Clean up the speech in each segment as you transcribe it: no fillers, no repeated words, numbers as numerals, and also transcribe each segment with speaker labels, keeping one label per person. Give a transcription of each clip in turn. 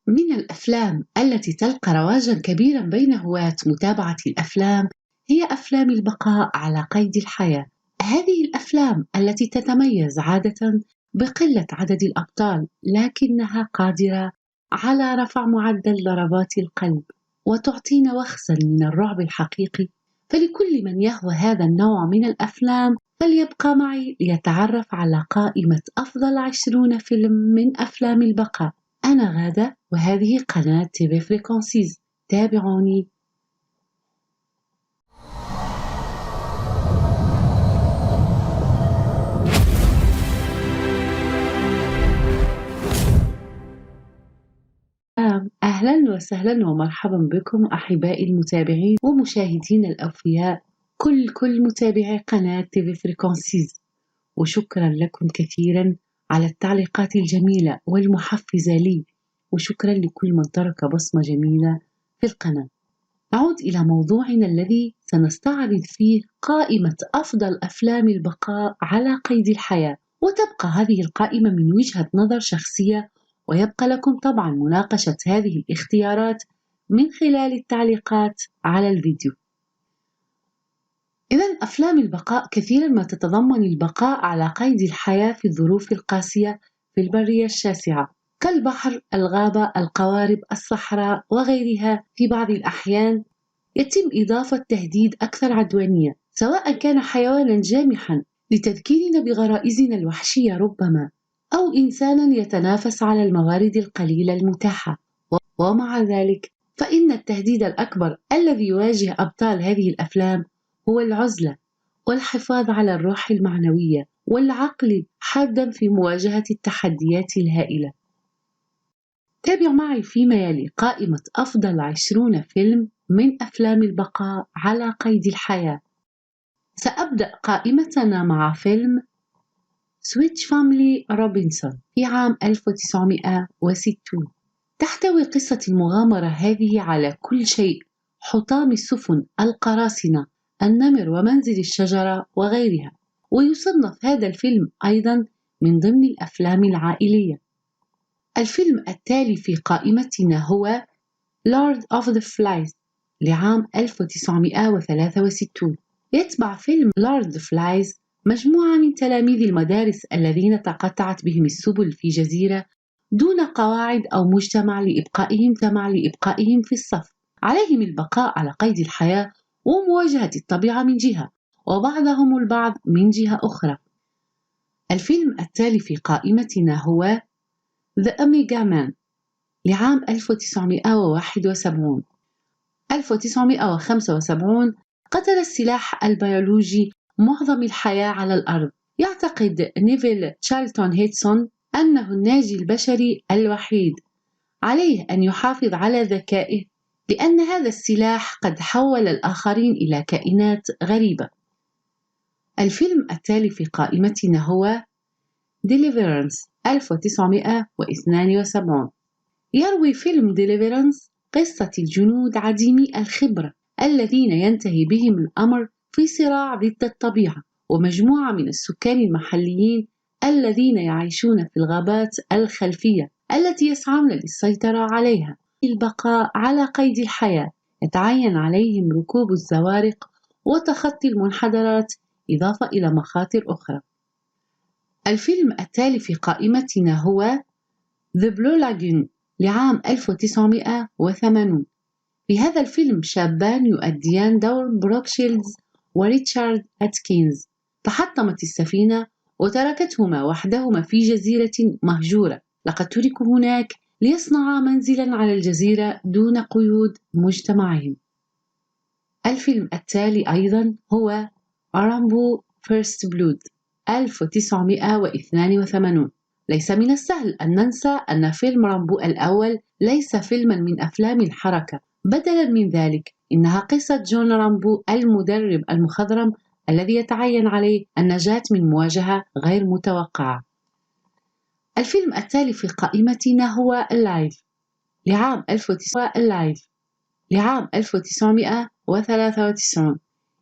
Speaker 1: من الأفلام التي تلقى رواجًا كبيرًا بين هواة متابعة الأفلام هي أفلام البقاء على قيد الحياة. هذه الأفلام التي تتميز عادةً بقلة عدد الأبطال، لكنها قادرة على رفع معدل ضربات القلب وتعطينا وخزًا من الرعب الحقيقي. فلكل من يهوى هذا النوع من الأفلام فليبقى معي ليتعرف على قائمة أفضل 20 فيلم من أفلام البقاء. أنا غادة وهذه قناة تيفي فريكونسيز. تابعوني. أهلا وسهلا ومرحبا بكم أحبائي المتابعين ومشاهدين الأوفياء، كل متابعي قناة تيفي فريكونسيز، وشكرا لكم كثيرا على التعليقات الجميلة والمحفزة لي، وشكرا لكل من ترك بصمة جميلة في القناة. نعود إلى موضوعنا الذي سنستعرض فيه قائمة أفضل أفلام البقاء على قيد الحياة، وتبقى هذه القائمة من وجهة نظر شخصية، ويبقى لكم طبعا مناقشة هذه الاختيارات من خلال التعليقات على الفيديو. إذن أفلام البقاء كثيرا ما تتضمن البقاء على قيد الحياة في الظروف القاسية في البرية الشاسعة كالبحر، الغابة، القوارب، الصحراء وغيرها. في بعض الأحيان يتم إضافة تهديد أكثر عدوانية، سواء كان حيوانا جامحا لتذكيرنا بغرائزنا الوحشية ربما، أو إنسانا يتنافس على الموارد القليلة المتاحة. ومع ذلك فإن التهديد الأكبر الذي يواجه أبطال هذه الأفلام هو العزلة والحفاظ على الروح المعنوية والعقل حادا في مواجهة التحديات الهائلة. تابع معي فيما يلي قائمة أفضل 20 فيلم من أفلام البقاء على قيد الحياة. سأبدأ قائمتنا مع فيلم سويتش فاميلي روبنسون في عام 1960. تحتوي قصة المغامرة هذه على كل شيء: حطام السفن، القراصنة، النمر ومنزل الشجرة وغيرها. ويصنف هذا الفيلم أيضا من ضمن الأفلام العائلية. الفيلم التالي في قائمتنا هو Lord of the Flies لعام 1963. يتبع فيلم Lord of the Flies مجموعة من تلاميذ المدارس الذين تقطعت بهم السبل في جزيرة دون قواعد أو مجتمع لإبقائهم في الصف. عليهم البقاء على قيد الحياة ومواجهة الطبيعة من جهة، وبعضهم البعض من جهة أخرى. الفيلم التالي في قائمتنا هو The Omega Man لعام 1971. 1975 قتل السلاح البيولوجي معظم الحياة على الأرض. يعتقد نيفيل تشارلتون هيدسون أنه الناجي البشري الوحيد. عليه أن يحافظ على ذكائه، لأن هذا السلاح قد حول الآخرين إلى كائنات غريبة. الفيلم التالي في قائمتنا هو Deliverance 1972. يروي فيلم Deliverance قصة الجنود عديمي الخبرة الذين ينتهي بهم الأمر في صراع ضد الطبيعة ومجموعة من السكان المحليين الذين يعيشون في الغابات الخلفية التي يسعون للسيطرة عليها. البقاء على قيد الحياة يتعين عليهم ركوب الزوارق وتخطي المنحدرات، إضافة إلى مخاطر أخرى. الفيلم التالي في قائمتنا هو The Blue Lagoon لعام 1980. في هذا الفيلم شابان يؤديان دور بروك شيلدز وريتشارد أتكينز. تحطمت السفينة وتركتهما وحدهما في جزيرة مهجورة. لقد تركوا هناك ليصنعا منزلا على الجزيرة دون قيود مجتمعهم. الفيلم التالي أيضا هو رامبو فيرست بلود 1982. ليس من السهل أن ننسى أن فيلم رامبو الأول ليس فيلما من أفلام الحركة، بدلا من ذلك إنها قصة جون رامبو المدرب المخضرم الذي يتعين عليه النجاة من مواجهة غير متوقعة. الفيلم التالي في قائمتنا هو اللايف لعام 1993.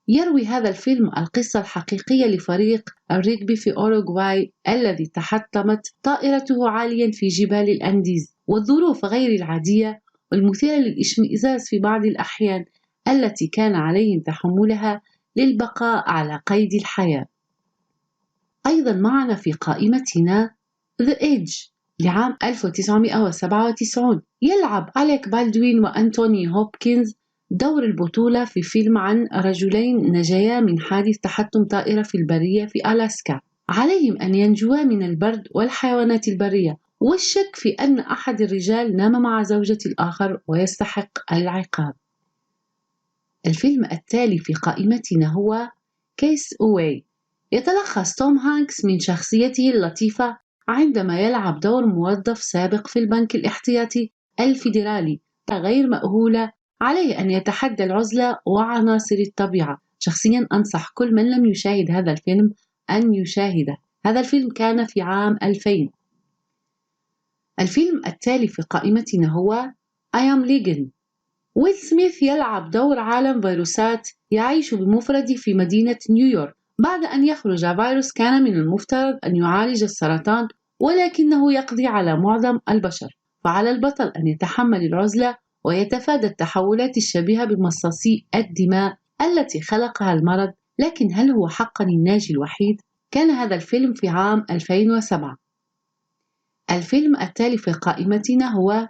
Speaker 1: يروي هذا الفيلم القصة الحقيقية لفريق الريغبي في أوروغواي الذي تحطمت طائرته عاليا في جبال الأنديز والظروف غير العادية والمثيرة للاشمئزاز في بعض الأحيان التي كان عليهم تحملها للبقاء على قيد الحياة. أيضا معنا في قائمتنا The Edge لعام 1997. يلعب أليك بالدوين وأنتوني هوبكنز دور البطولة في فيلم عن رجلين نجيا من حادث تحطم طائرة في البرية في ألاسكا. عليهم أن ينجوا من البرد والحيوانات البرية، والشك في أن أحد الرجال نام مع زوجة الآخر ويستحق العقاب. الفيلم التالي في قائمتنا هو كيس أواي. يتلخص توم هانكس من شخصيته اللطيفة عندما يلعب دور موظف سابق في البنك الاحتياطي الفيدرالي غير مأهولة. عليه أن يتحدى العزلة وعناصر الطبيعة. شخصيا أنصح كل من لم يشاهد هذا الفيلم أن يشاهده. هذا الفيلم كان في عام 2000. الفيلم التالي في قائمتنا هو I Am Legion. ويل سميث يلعب دور عالم فيروسات يعيش بمفرده في مدينة نيويورك بعد أن يخرج فيروس كان من المفترض أن يعالج السرطان، ولكنه يقضي على معظم البشر. فعلى البطل أن يتحمل العزلة ويتفادى التحولات الشبيهة بمصاصي الدماء التي خلقها المرض. لكن هل هو حقا الناجي الوحيد؟ كان هذا الفيلم في عام 2007. الفيلم التالي في قائمتنا هو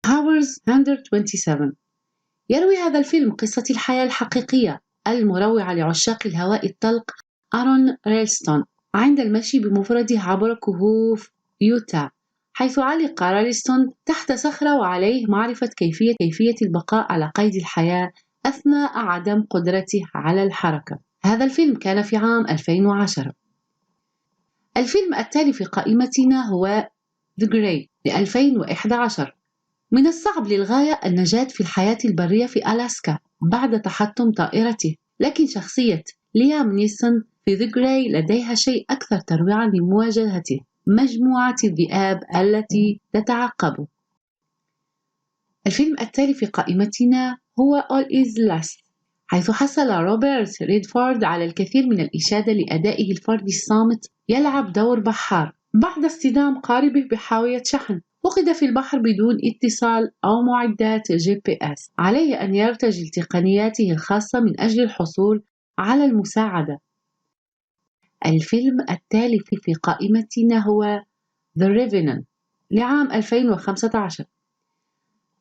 Speaker 1: Hours 127. يروي هذا الفيلم قصة الحياة الحقيقية المروعة لعشاق الهواء الطلق آرون ريلستون عند المشي بمفرده عبر كهوف يوتا، حيث علق ريلستون تحت صخرة وعليه معرفة كيفية البقاء على قيد الحياة أثناء عدم قدرته على الحركة. هذا الفيلم كان في عام 2010. الفيلم التالي في قائمتنا هو The Grey ل 2011. من الصعب للغاية النجاة في الحياة البرية في ألاسكا بعد تحطم طائرته، لكن شخصية ليام نيسون في The Grey لديها شيء أكثر ترويعا لمواجهته مجموعة الذئاب التي تتعقبه. الفيلم التالي في قائمتنا هو All Is Lost، حيث حصل روبرت ريدفورد على الكثير من الإشادة لأدائه الفردي الصامت. يلعب دور بحار بعد اصطدام قاربه بحاوية شحن فقد في البحر بدون اتصال أو معدات GPS. عليه أن يرتجل تقنياته الخاصة من أجل الحصول على المساعدة. الفيلم التالي في قائمتنا هو The Revenant لعام 2015.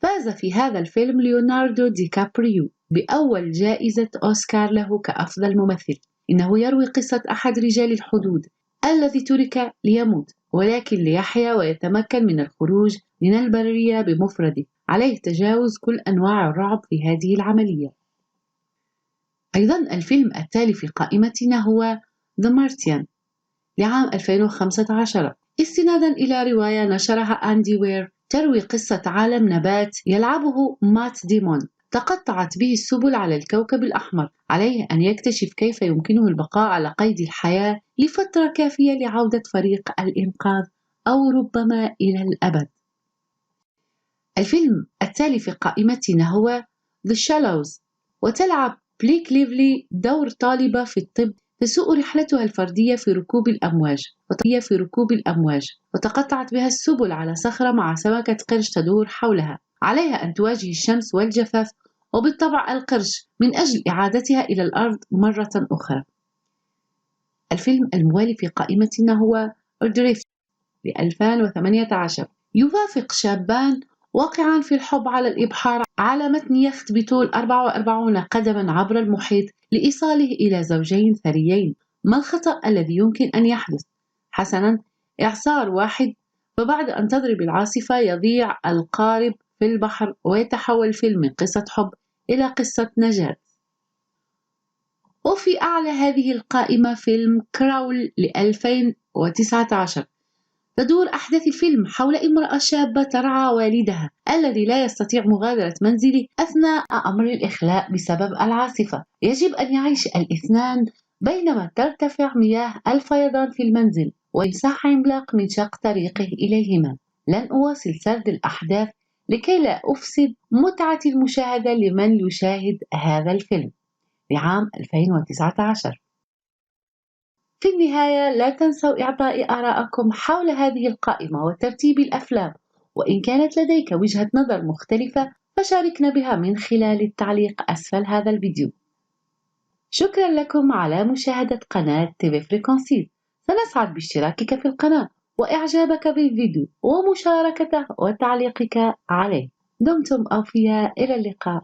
Speaker 1: فاز في هذا الفيلم ليوناردو دي كابريو بأول جائزة أوسكار له كأفضل ممثل. إنه يروي قصة أحد رجال الحدود الذي ترك ليموت، ولكن ليحيا ويتمكن من الخروج من البرية بمفرده. عليه تجاوز كل أنواع الرعب في هذه العملية. أيضا الفيلم التالي في قائمتنا هو The Martian لعام 2015، استنادا إلى رواية نشرها أندي وير تروي قصة عالم نبات يلعبه مات ديمون تقطعت به السبل على الكوكب الأحمر. عليه أن يكتشف كيف يمكنه البقاء على قيد الحياة لفترة كافية لعودة فريق الإنقاذ أو ربما إلى الأبد. الفيلم التالي في قائمتنا هو The Shallows، وتلعب بليك ليفلي دور طالبة في الطب تسوء رحلتها الفردية في ركوب الأمواج وتقطعت بها السبل على صخرة مع سمكة قرش تدور حولها. عليها أن تواجه الشمس والجفاف وبالطبع القرش من أجل إعادتها إلى الأرض مرة أخرى. الفيلم الموالي في قائمتنا هو أدريفت ل 2018. يوافق شابان واقعان في الحب على الإبحار على متن يخت بطول 44 قدما عبر المحيط لإيصاله إلى زوجين ثريين. ما الخطأ الذي يمكن أن يحدث؟ حسنا، إعصار واحد، وبعد أن تضرب العاصفة يضيع القارب في البحر ويتحول الفيلم من قصة حب إلى قصة نجاة. وفي أعلى هذه القائمة فيلم كراول ل 2019. تدور أحداث الفيلم حول امرأة شابة ترعى والدها الذي لا يستطيع مغادرة منزله أثناء أمر الإخلاء بسبب العاصفة. يجب أن يعيش الاثنان بينما ترتفع مياه الفيضان في المنزل ويمسح عملاق من شق طريقه إليهما. لن أواصل سرد الأحداث لكي لا أفسد متعة المشاهدة لمن يشاهد هذا الفيلم لعام 2019. في النهاية لا تنسوا إعطاء آراءكم حول هذه القائمة وترتيب الأفلام وإن كانت لديك وجهة نظر مختلفة فشاركنا بها من خلال التعليق أسفل هذا الفيديو. شكرا لكم على مشاهدة قناة TV Frequencies. سنسعد باشتراكك في القناة وإعجابك بالفيديو ومشاركته وتعليقك عليه. دمتم أوفياء، إلى اللقاء.